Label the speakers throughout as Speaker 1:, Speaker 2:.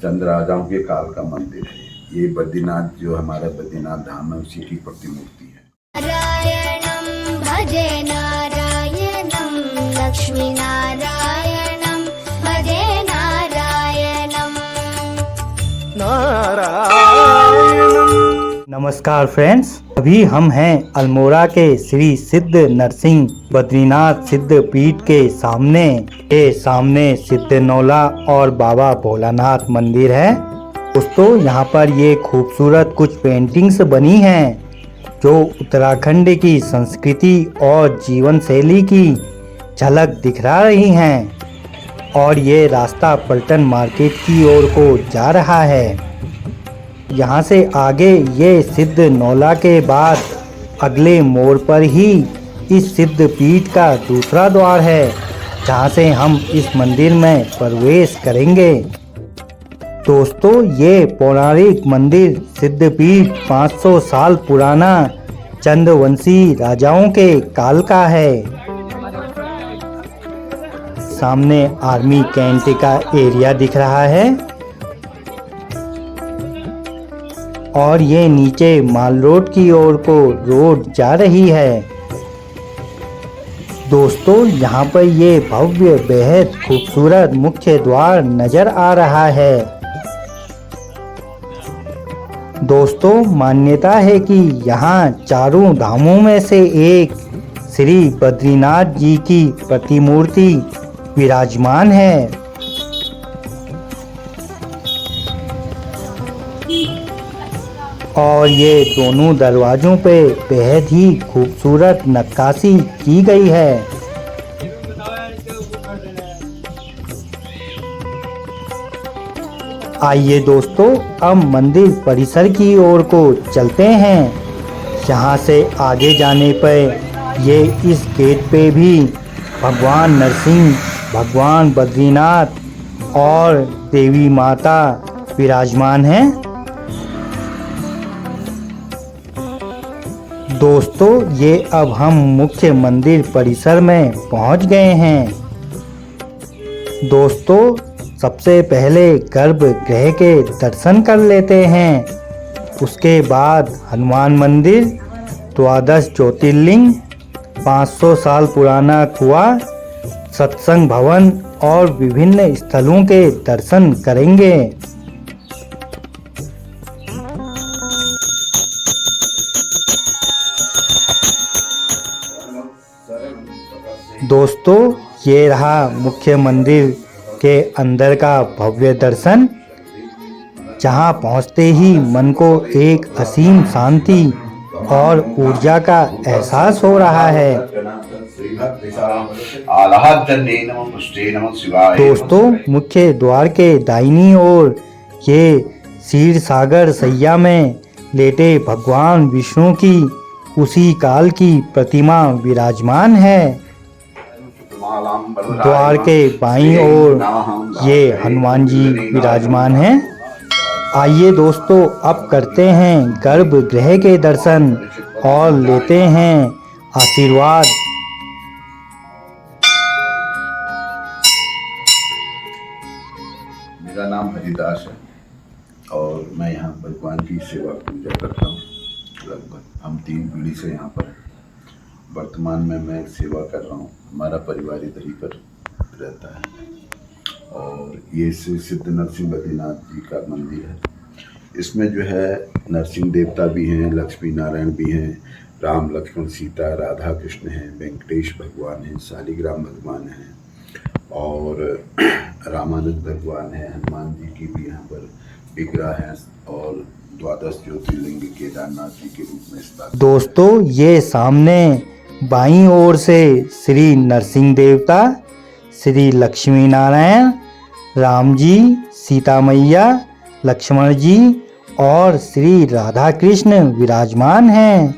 Speaker 1: चंद राजाओं के काल का मंदिर है। ये बद्रीनाथ जो हमारा बद्रीनाथ धाम है उसी की प्रतिमूर्ति है।
Speaker 2: नारायणं भजे नारायणं लक्ष्मी नारायणं भजे नारायणं
Speaker 3: नमस्कार फ्रेंड्स, अभी हम हैं अल्मोड़ा के श्री सिद्ध नरसिंह बद्रीनाथ सिद्ध पीठ के सामने सिद्ध नौला और बाबा भोलानाथ मंदिर है। दोस्तों, यहाँ पर ये खूबसूरत कुछ पेंटिंग्स बनी हैं जो उत्तराखंड की संस्कृति और जीवन शैली की झलक दिखा रही हैं और ये रास्ता पलटन मार्केट की ओर को जा रहा है। यहाँ से आगे ये सिद्ध नौला के बाद अगले मोड़ पर ही इस सिद्ध पीठ का दूसरा द्वार है, जहाँ से हम इस मंदिर में प्रवेश करेंगे। दोस्तों, ये पौराणिक मंदिर सिद्ध पीठ 500 साल पुराना चंदवंशी राजाओं के काल का है। सामने आर्मी कैंट का एरिया दिख रहा है और ये नीचे माल रोड की ओर को रोड जा रही है। दोस्तों, यहाँ पर ये भव्य बेहद खूबसूरत मुख्य द्वार नजर आ रहा है। दोस्तों, मान्यता है कि यहाँ चारों धामों में से एक श्री बद्रीनाथ जी की प्रतिमूर्ति विराजमान है। और ये दोनों दरवाजों पे बेहद ही खूबसूरत नक्काशी की गई है। आइए दोस्तों, अब मंदिर परिसर की ओर को चलते हैं। यहाँ से आगे जाने पर ये इस गेट पे भी भगवान नरसिंह, भगवान बद्रीनाथ और देवी माता विराजमान हैं। दोस्तों, ये अब हम मुख्य मंदिर परिसर में पहुंच गए हैं। दोस्तों, सबसे पहले गर्भगृह के दर्शन कर लेते हैं। उसके बाद हनुमान मंदिर, 12 ज्योतिर्लिंग, 500 साल पुराना कुआं, सत्संग भवन और विभिन्न स्थलों के दर्शन करेंगे। दोस्तों, ये रहा मुख्य मंदिर के अंदर का भव्य दर्शन, जहां पहुंचते ही मन को एक असीम शांति और ऊर्जा का एहसास हो रहा है। दोस्तों, मुख्य द्वार के दाहिनी ओर ये क्षीर सागर सैया में लेटे भगवान विष्णु की उसी काल की प्रतिमा विराजमान है। द्वार के बाईं ओर ये हनुमान जी विराजमान हैं। आइए दोस्तों, अब करते हैं गर्भगृह के दर्शन और लेते हैं आशीर्वाद।
Speaker 1: मेरा नाम हरिदास है और मैं यहाँ भगवान की सेवा पूजा करता हूँ। लगभग हम 3 पीढ़ी से यहाँ पर हैं। वर्तमान में मैं सेवा कर रहा हूँ। हमारा परिवार इधर ही पर रहता है और ये सिद्ध नरसिंह बद्रीनाथ जी का मंदिर है। इसमें जो है नरसिंह देवता भी हैं, लक्ष्मी नारायण भी हैं, राम लक्ष्मण सीता राधा कृष्ण हैं, वेंकटेश भगवान हैं, शालिग्राम भगवान हैं और रामानुज भगवान हैं। हनुमान जी की भी यहाँ पर विग्रह हैं और 12 ज्योतिर्लिंग केदारनाथ जी के रूप में स्थापित।
Speaker 3: दोस्तों, ये सामने बाईं ओर से श्री नरसिंह देवता, श्री लक्ष्मी नारायण, राम जी, सीता मैया, लक्ष्मण जी और श्री राधा कृष्ण विराजमान हैं।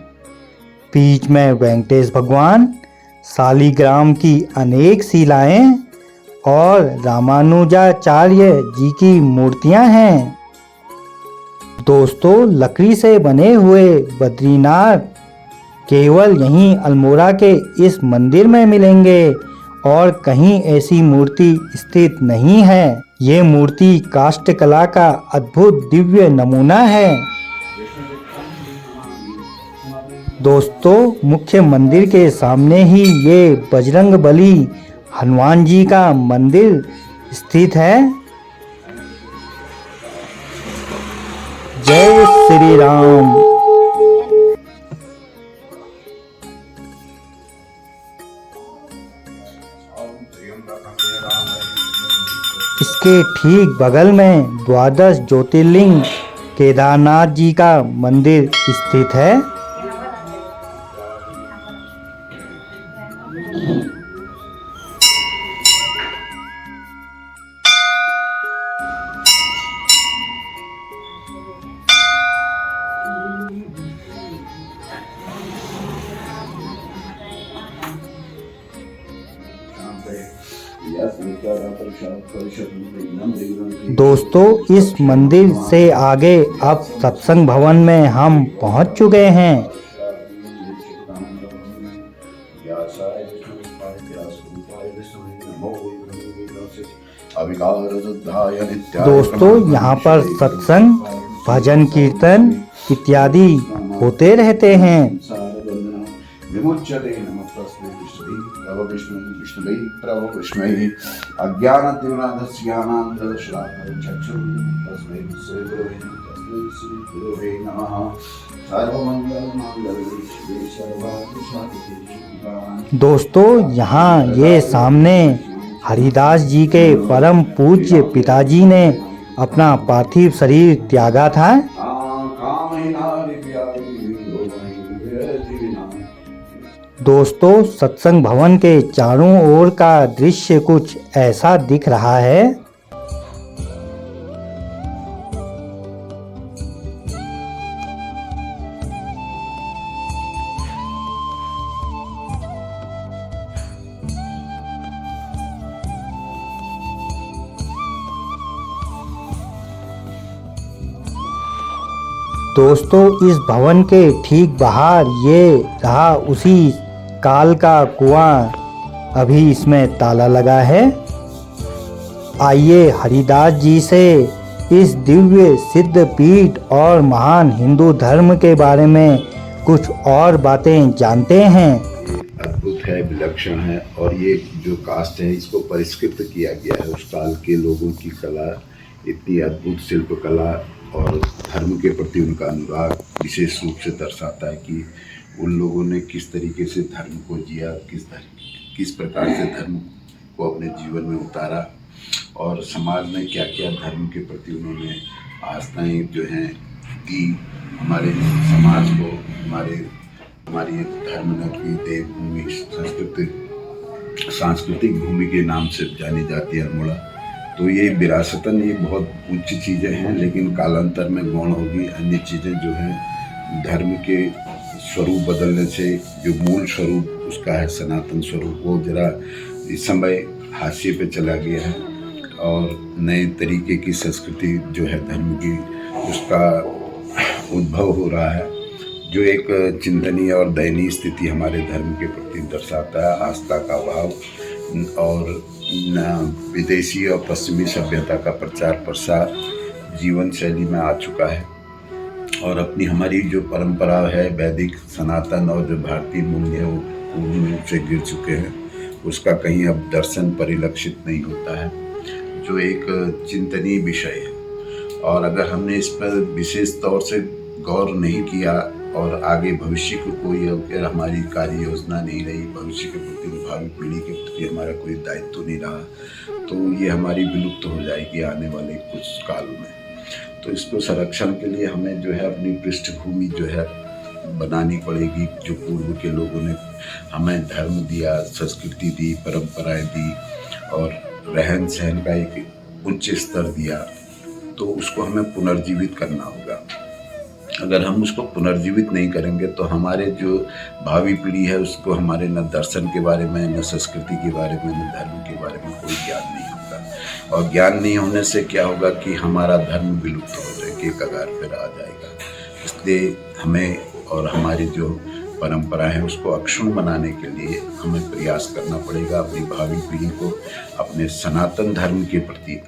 Speaker 3: बीच में वेंकटेश भगवान, शालिग्राम की अनेक शिलाएं और रामानुजाचार्य जी की मूर्तियां हैं। दोस्तों, लकड़ी से बने हुए बद्रीनाथ केवल यहीं अल्मोड़ा के इस मंदिर में मिलेंगे और कहीं ऐसी मूर्ति स्थित नहीं है। ये मूर्ति काष्ठ कला का अद्भुत दिव्य नमूना है। दोस्तों, मुख्य मंदिर के सामने ही ये बजरंगबली हनुमान जी का मंदिर स्थित है। जय श्री राम। इसके ठीक बगल में द्वादश ज्योतिर्लिंग केदारनाथ जी का मंदिर स्थित है। दोस्तों, इस मंदिर से आगे अब सत्संग भवन में हम पहुंच चुके हैं। दोस्तों, यहाँ पर सत्संग, भजन, कीर्तन इत्यादि होते रहते हैं।
Speaker 1: विमुच्यते नमः तस्मै विष्णुवे प्रभो विष्णुवे अज्ञानतिमिरान्धस्य ज्ञानाञ्जनशलाकया चक्षुरुन्मिलितं येन तस्मै श्रीगुरवे नमः। सर्वमङ्गलमाङ्गल्ये शिवे सर्वार्थसाधिके।
Speaker 3: दोस्तों, यहाँ ये सामने हरिदास जी के परम पूज्य पिताजी ने अपना पार्थिव शरीर त्यागा था। दोस्तों, सत्संग भवन के चारों ओर का दृश्य कुछ ऐसा दिख रहा है। दोस्तों, इस भवन के ठीक बाहर ये रहा उसी काल का कुआं, अभी इसमें ताला लगा है। आइए हरिदास जी से इस दिव्य सिद्ध पीठ और महान हिंदू धर्म के बारे में कुछ और बातें जानते हैं।
Speaker 1: अद्भुत है, विलक्षण है, और ये जो कास्ट है इसको परिष्कृत किया गया है। उस काल के लोगों की कला, इतनी अद्भुत शिल्प कला और धर्म के प्रति उनका अनुराग विशेष रूप से दर्शाता है कि उन लोगों ने किस तरीके से धर्म को जिया, किस प्रकार से धर्म को अपने जीवन में उतारा, और समाज में क्या क्या धर्म के प्रति उन्होंने आस्थाएं जो हैं दी। हमारे समाज को हमारी धर्म नगरी, देवभूमि, सांस्कृतिक भूमि के नाम से जानी जाती है अल्मोड़ा। तो ये विरासतन ये बहुत उच्च चीज़ें हैं, लेकिन कालांतर में गौण होगी। अन्य चीज़ें जो हैं धर्म के स्वरूप बदलने से जो मूल स्वरूप उसका है सनातन स्वरूप, वो जरा इस समय हाशिए पे चला गया है, और नए तरीके की संस्कृति जो है धर्म की उसका उद्भव हो रहा है, जो एक चिंतनीय और दयनीय स्थिति हमारे धर्म के प्रति दर्शाता है। आस्था का अभाव और विदेशी और पश्चिमी सभ्यता का प्रचार प्रसार जीवन शैली में आ चुका है, और अपनी हमारी जो परंपरा है वैदिक सनातन और जो भारतीय मूल्य है वो पूर्ण रूप से गिर चुके हैं। उसका कहीं अब दर्शन परिलक्षित नहीं होता है, जो एक चिंतनीय विषय है। और अगर हमने इस पर विशेष तौर से गौर नहीं किया और आगे भविष्य को कोई अगर हमारी कार्य योजना नहीं रही, भविष्य के प्रति, भावी पीढ़ी के प्रति हमारा कोई दायित्व नहीं रहा, तो ये हमारी विलुप्त हो जाएगी आने वाले कुछ काल में। तो इसको संरक्षण के लिए हमें जो है अपनी पृष्ठभूमि जो है बनानी पड़ेगी। जो पूर्व के लोगों ने हमें धर्म दिया, संस्कृति दी, परंपराएं दी और रहन सहन का एक उच्च स्तर दिया, तो उसको हमें पुनर्जीवित करना होगा। अगर हम उसको पुनर्जीवित नहीं करेंगे तो हमारे जो भावी पीढ़ी है उसको हमारे न दर्शन के बारे में, न संस्कृति के बारे में, न धर्म के बारे में कोई ज्ञान नहीं होगा। और ज्ञान नहीं होने से क्या होगा कि हमारा धर्म विलुप्त हो जाएगा, कगार पर आ जाएगा। इसलिए हमें और हमारी जो परंपरा है उसको अक्षुण्ण बनाने के लिए हमें प्रयास करना पड़ेगा। अपनी भावी पीढ़ी को अपने सनातन धर्म के प्रति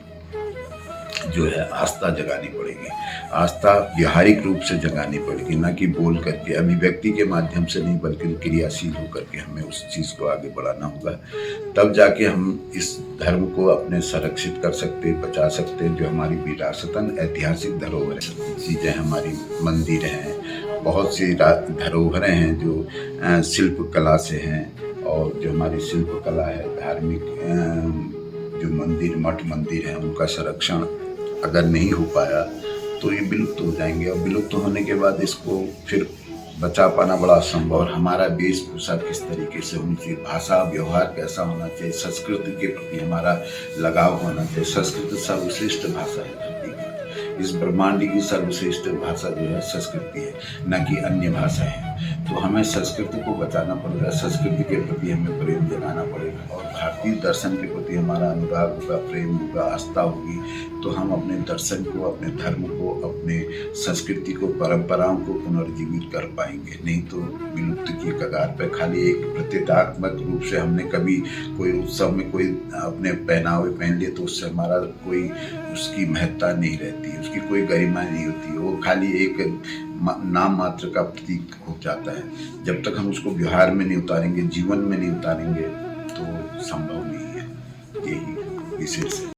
Speaker 1: जो है आस्था जगानी पड़ेगी। आस्था व्यवहारिक रूप से जगानी पड़ेगी, ना कि बोल करके, अभिव्यक्ति के माध्यम से नहीं, बल्कि क्रियाशील होकर के हमें उस चीज़ को आगे बढ़ाना होगा। तब जाके हम इस धर्म को अपने संरक्षित कर सकते, बचा सकते। जो हमारी विरासतन ऐतिहासिक धरोहर चीज़ें, हमारी मंदिर हैं, बहुत सी धरोहरें हैं जो शिल्प कला से हैं, और जो हमारी शिल्प कला है, धार्मिक जो मंदिर, मठ मंदिर हैं, उनका संरक्षण अगर नहीं हो पाया तो ये विलुप्त हो जाएंगे, और विलुप्त होने के बाद इसको फिर बचा पाना बड़ा असंभव। और हमारा वेशभूषा किस तरीके से होनी चाहिए, भाषा व्यवहार कैसा होना चाहिए, संस्कृति के प्रति हमारा लगाव होना चाहिए। संस्कृत सर्वश्रेष्ठ भाषा है धरती की, इस ब्रह्मांड की सर्वश्रेष्ठ भाषा जो है संस्कृति है, न कि अन्य भाषा है। तो हमें संस्कृति को बचाना पड़ेगा, संस्कृति के प्रति हमें प्रेम जगाना पड़ेगा, और भारतीय दर्शन के प्रति हमारा अनुराग होगा, प्रेम होगा, आस्था होगी, तो हम अपने दर्शन को, अपने धर्म को, अपने संस्कृति को, परंपराओं को पुनर्जीवित कर पाएंगे। नहीं तो विलुप्त की कगार पर। खाली एक प्रतीकात्मक रूप से हमने कभी कोई उत्सव में कोई अपने पहनावे पहन लिए तो उससे हमारा कोई उसकी महत्ता नहीं रहती, उसकी कोई गरिमा नहीं होती, वो खाली एक नाम मात्र का प्रतीक हो जाता है। जब तक हम उसको व्यवहार में नहीं उतारेंगे, जीवन में नहीं उतारेंगे, तो संभव नहीं है। यही विशेष है।